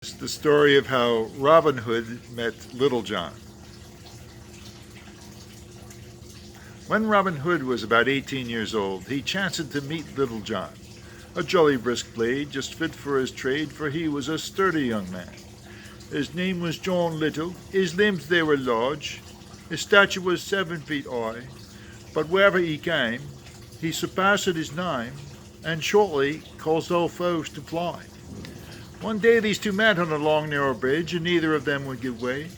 It's the story of how Robin Hood met Little John. When Robin Hood was about 18 years old, he chanced to meet Little John, a jolly brisk blade, just fit for his trade, for he was a sturdy young man. His name was John Little, his limbs they were large, his stature was 7 feet high, but wherever he came, he surpassed his name, and shortly caused all foes to fly. One day these two met on a long narrow bridge, and neither of them would give way,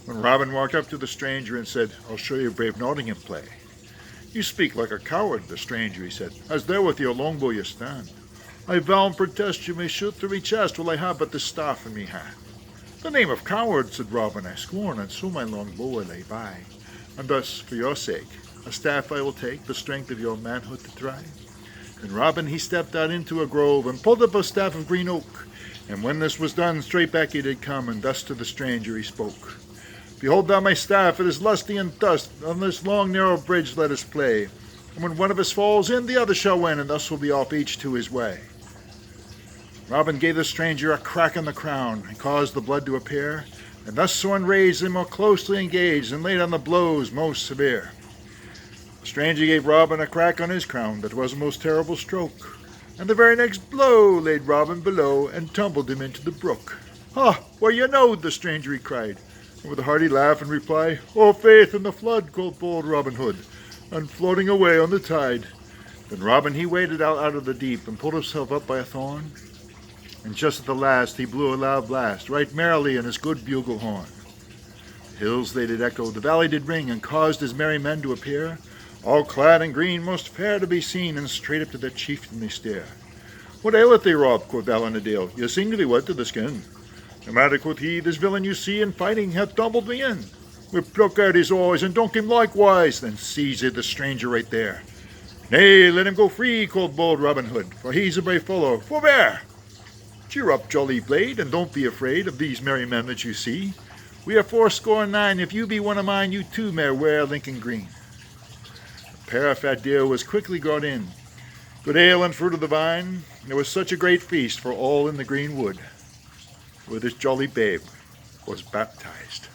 when Robin walked up to the stranger and said, "I'll show you brave Nottingham play." "You speak like a coward," the stranger, he said, "as there with your longbow you stand. I vow and protest you may shoot through me chest while I have but the staff in me hand." "The name of coward," said Robin, "I scorn, and so my longbow I lay by. And thus, for your sake, a staff I will take, the strength of your manhood to try." Then Robin he stepped out into a grove, and pulled up a staff of green oak. And when this was done, straight back he did come, and thus to the stranger he spoke: "Behold thou my staff, it is lusty and dust, on this long narrow bridge let us play. And when one of us falls in, the other shall win, and thus will be off each to his way." Robin gave the stranger a crack on the crown, and caused the blood to appear, and thus so enraged they more closely engaged, and laid on the blows most severe. The stranger gave Robin a crack on his crown, that was a most terrible stroke, and the very next blow laid Robin below, and tumbled him into the brook. "Ha! Well you knowed," the stranger he cried, and with a hearty laugh in reply, "Oh, faith in the flood," quoth bold Robin Hood, and floating away on the tide. Then Robin he waded out of the deep, and pulled himself up by a thorn, and just at the last he blew a loud blast, right merrily in his good bugle horn. The hills they did echo, the valley did ring, and caused his merry men to appear, all clad in green, most fair to be seen, and straight up to their chieftain they stare. "What aileth thee, Rob?" quoth Allan a Dale, "you seem to be wet to the skin." "No matter," quoth he, "this villain you see in fighting hath tumbled me in. We pluck out his eyes, and dunk him likewise." Then seized the stranger right there. "Nay, let him go free," quoth bold Robin Hood, "for he's a brave fellow. Forbear! Cheer up, jolly blade, and don't be afraid of these merry men that you see. We are 69, if you be one of mine, you too may wear Lincoln green." A pair of fat deer was quickly got in, good ale and fruit of the vine. There was such a great feast for all in the green wood, where this jolly babe was baptized.